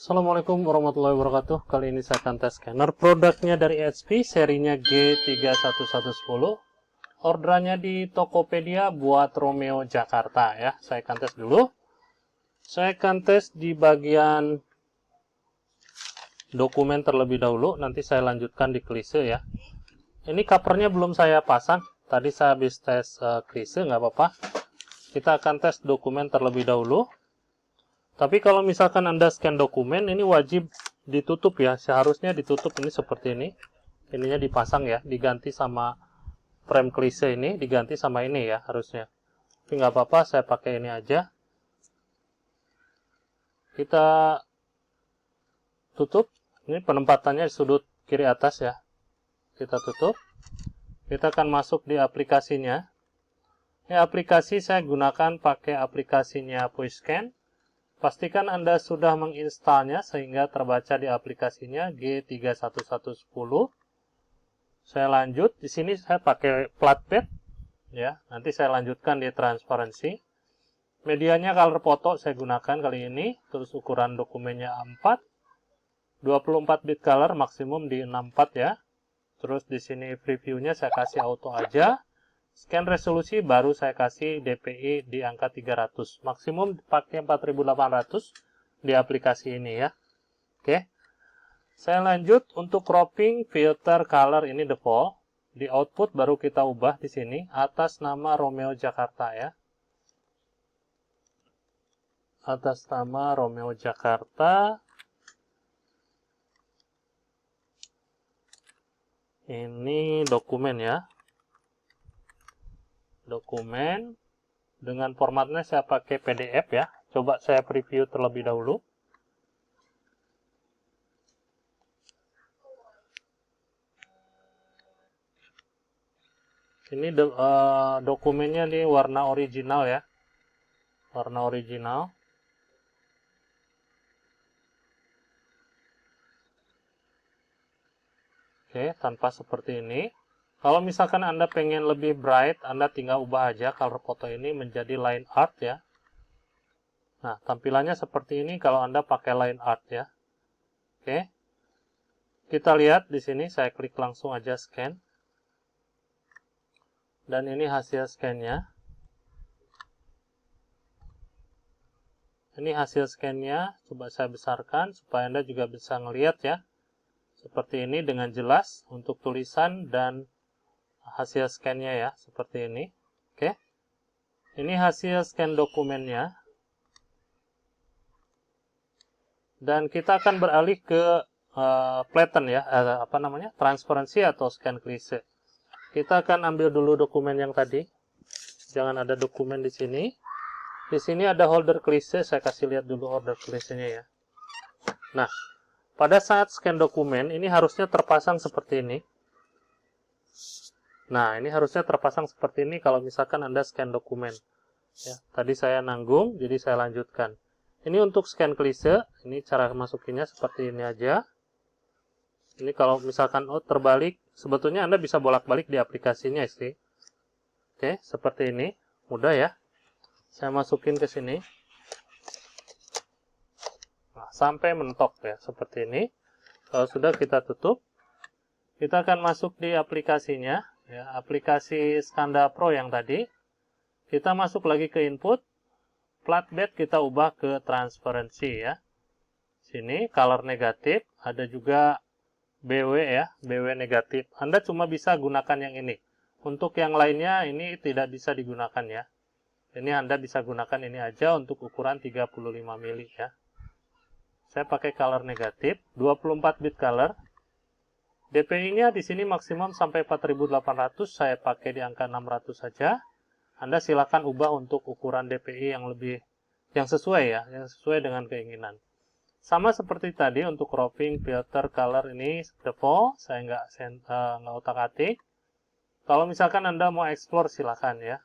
Assalamualaikum warahmatullahi wabarakatuh. Kali ini saya akan tes scanner. Produknya dari HP, serinya G31110. Orderannya di Tokopedia buat Romeo Jakarta ya. Saya akan tes dulu. Saya akan tes di bagian dokumen terlebih dahulu. Nanti saya lanjutkan di klise ya. Ini covernya belum saya pasang. Tadi saya habis tes klise, nggak apa-apa. Kita akan tes dokumen terlebih dahulu. Tapi kalau misalkan Anda scan dokumen, ini wajib ditutup ya. Seharusnya ditutup ini seperti ini. Ininya dipasang ya, diganti sama frame klise ini, diganti sama ini ya harusnya. Tapi nggak apa-apa, saya pakai ini aja. Kita tutup. Ini penempatannya di sudut kiri atas ya. Kita tutup. Kita akan masuk di aplikasinya. Ini aplikasi saya gunakan pakai aplikasinya Pushscan. Pastikan Anda sudah menginstalnya sehingga terbaca di aplikasinya G31110. Saya lanjut, di sini saya pakai flatpad ya. Nanti saya lanjutkan di transparansi. Medianya color photo saya gunakan kali ini, terus ukuran dokumennya A4. 24 bit color maksimum di 64 ya. Terus di sini previewnya saya kasih auto aja. Scan resolusi baru saya kasih DPI di angka 300. Maksimum pakai 4800 di aplikasi ini ya. Oke. Saya lanjut untuk cropping, filter, color ini default. Di output baru kita ubah di sini atas nama Romeo Jakarta ya. Atas nama Romeo Jakarta. Ini dokumen ya. Dokumen dengan formatnya saya pakai PDF ya. Coba saya preview terlebih dahulu. Ini dokumennya nih warna original ya. Warna original. Oke, tanpa seperti ini. Kalau misalkan Anda pengen lebih bright, Anda tinggal ubah aja color foto ini menjadi line art ya. Nah, tampilannya seperti ini kalau Anda pakai line art ya. Oke. Kita lihat di sini, saya klik langsung aja scan. Dan ini hasil scan-nya. Ini hasil scan-nya, coba saya besarkan supaya Anda juga bisa ngelihat ya. Seperti ini dengan jelas untuk tulisan dan hasil scan-nya ya, seperti ini. Oke. Ini hasil scan dokumennya. Dan kita akan beralih ke flatten ya, transparansi atau scan klise. Kita akan ambil dulu dokumen yang tadi. Jangan ada dokumen di sini. Di sini ada holder klise, saya kasih lihat dulu holder klisenya ya. Nah, pada saat scan dokumen, ini harusnya terpasang seperti ini. Nah, ini harusnya terpasang seperti ini kalau misalkan Anda scan dokumen. Ya, tadi saya nanggung, jadi saya lanjutkan. Ini untuk scan klise, ini cara masukinnya seperti ini aja. Ini kalau misalkan terbalik, sebetulnya Anda bisa bolak-balik di aplikasinya sih. Oke, seperti ini. Mudah ya. Saya masukin ke sini. Nah, sampai mentok ya, seperti ini. Kalau sudah kita tutup, kita akan masuk di aplikasinya. Ya, aplikasi Skanda Pro yang tadi. Kita masuk lagi ke input. Flatbed kita ubah ke transparansi ya. Sini color negatif, ada juga BW ya, BW negatif. Anda cuma bisa gunakan yang ini. Untuk yang lainnya ini tidak bisa digunakan ya. Ini Anda bisa gunakan ini aja untuk ukuran 35 mili ya. Saya pakai color negatif, 24 bit color. DPI-nya di sini maksimum sampai 4800, saya pakai di angka 600 saja. Anda silakan ubah untuk ukuran DPI yang sesuai ya, yang sesuai dengan keinginan. Sama seperti tadi untuk cropping, filter, color ini default, saya nggak otak-atik. Kalau misalkan Anda mau explore silakan ya.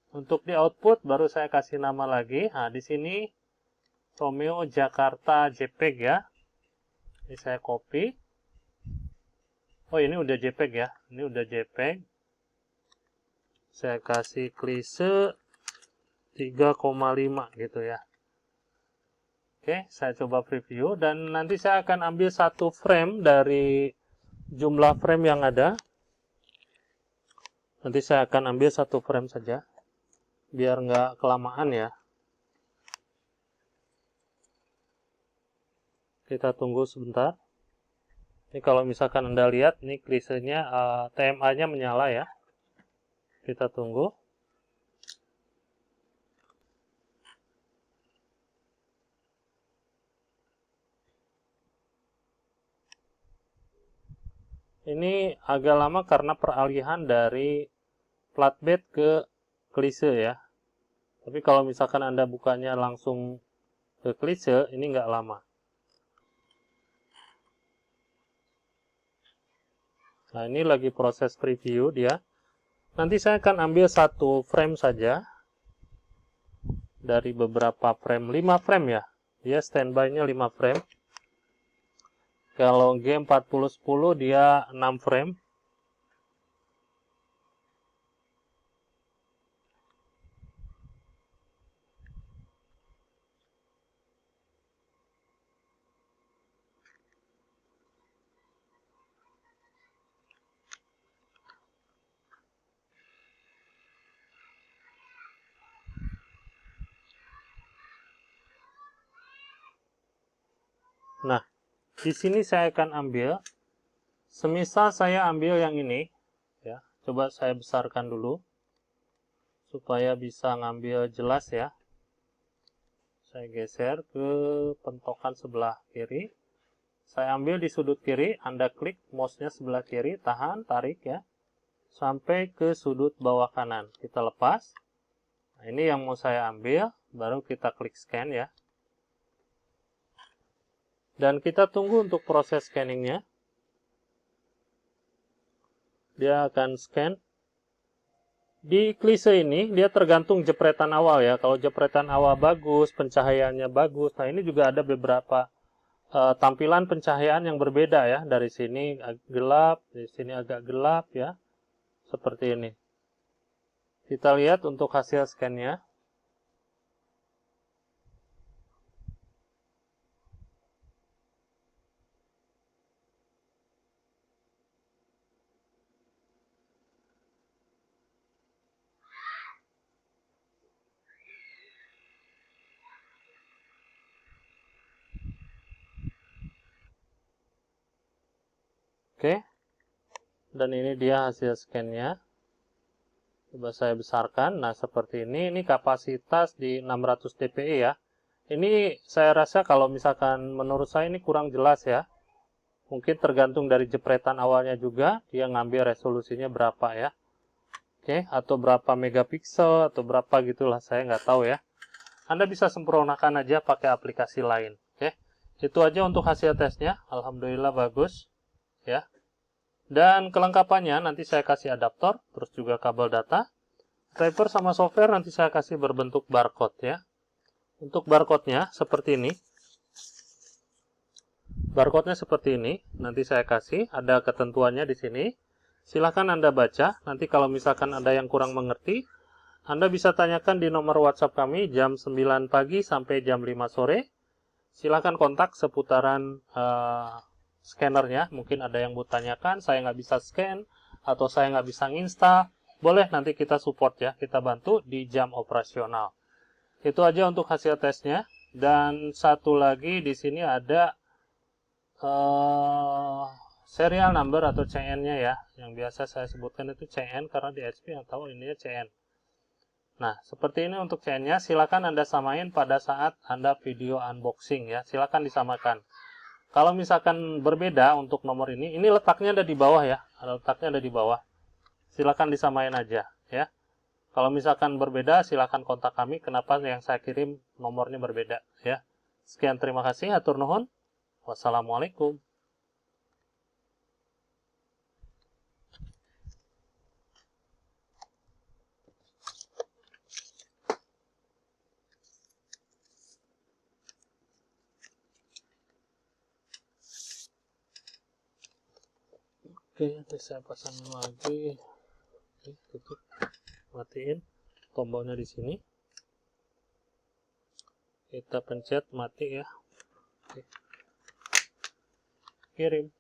Untuk di output baru saya kasih nama lagi. Nah, di sini Romeo Jakarta JPEG ya. Ini saya copy. Oh, ini udah JPEG ya. Ini udah JPEG. Saya kasih klise 3,5 gitu ya. Oke, saya coba preview dan nanti saya akan ambil satu frame dari jumlah frame yang ada. Nanti saya akan ambil satu frame saja, biar nggak kelamaan ya. Kita tunggu sebentar. Ini kalau misalkan Anda lihat, ini klisenya TMA-nya menyala ya. Kita tunggu. Ini agak lama karena peralihan dari flatbed ke klise ya. Tapi kalau misalkan Anda bukanya langsung ke klise, ini nggak lama. Nah, ini lagi proses preview dia. Nanti saya akan ambil satu frame saja dari beberapa frame, 5 frame ya. Dia standby-nya 5 frame. Kalau G4010 dia 6 frame. Nah, di sini saya akan ambil, semisal saya ambil yang ini, ya, coba saya besarkan dulu, supaya bisa ngambil jelas ya. Saya geser ke pentokan sebelah kiri, saya ambil di sudut kiri, Anda klik mouse-nya sebelah kiri, tahan, tarik ya, sampai ke sudut bawah kanan, kita lepas. Nah, ini yang mau saya ambil, baru kita klik scan ya. Dan kita tunggu untuk proses scanningnya. Dia akan scan. Di klise ini, dia tergantung jepretan awal ya. Kalau jepretan awal bagus, pencahayaannya bagus. Nah, ini juga ada beberapa tampilan pencahayaan yang berbeda ya. Dari sini agak gelap, di sini agak gelap ya. Seperti ini. Kita lihat untuk hasil scan-nya. Oke, dan ini dia hasil scan-nya. Coba saya besarkan. Nah, seperti ini. Ini kapasitas di 600 dpi ya. Ini saya rasa kalau misalkan menurut saya ini kurang jelas ya. Mungkin tergantung dari jepretan awalnya juga. Dia ngambil resolusinya berapa ya. Oke, atau berapa megapiksel, atau berapa gitulah. Saya nggak tahu ya. Anda bisa sempurnakan aja pakai aplikasi lain. Oke, itu aja untuk hasil tesnya. Alhamdulillah bagus. Ya. Dan kelengkapannya nanti saya kasih adaptor, terus juga kabel data. Driver sama software nanti saya kasih berbentuk barcode ya. Untuk barcode-nya seperti ini. Barcode-nya seperti ini. Nanti saya kasih, ada ketentuannya di sini. Silahkan Anda baca. Nanti kalau misalkan ada yang kurang mengerti, Anda bisa tanyakan di nomor WhatsApp kami jam 9 pagi sampai jam 5 sore. Silahkan kontak seputaran scannernya. Mungkin ada yang mau tanyakan, saya nggak bisa scan, atau saya nggak bisa install. Boleh, nanti kita support ya. Kita bantu di jam operasional. Itu aja untuk hasil tesnya. Dan satu lagi di sini ada serial number atau CN-nya ya. Yang biasa saya sebutkan itu CN karena di HP yang tahu ininya CN. Nah, seperti ini untuk CN-nya. Silakan Anda samain pada saat Anda video unboxing ya. Silakan disamakan. Kalau misalkan berbeda untuk nomor ini letaknya ada di bawah ya. Letaknya ada di bawah. Silakan disamain aja ya. Kalau misalkan berbeda, silakan kontak kami. Kenapa yang saya kirim nomornya berbeda ya. Sekian, terima kasih. Hatur nuhun. Wassalamualaikum. Oke, nanti saya pasang lagi. Oke, tutup. Matiin tombolnya di sini. Kita pencet mati ya. Oke. Kirim.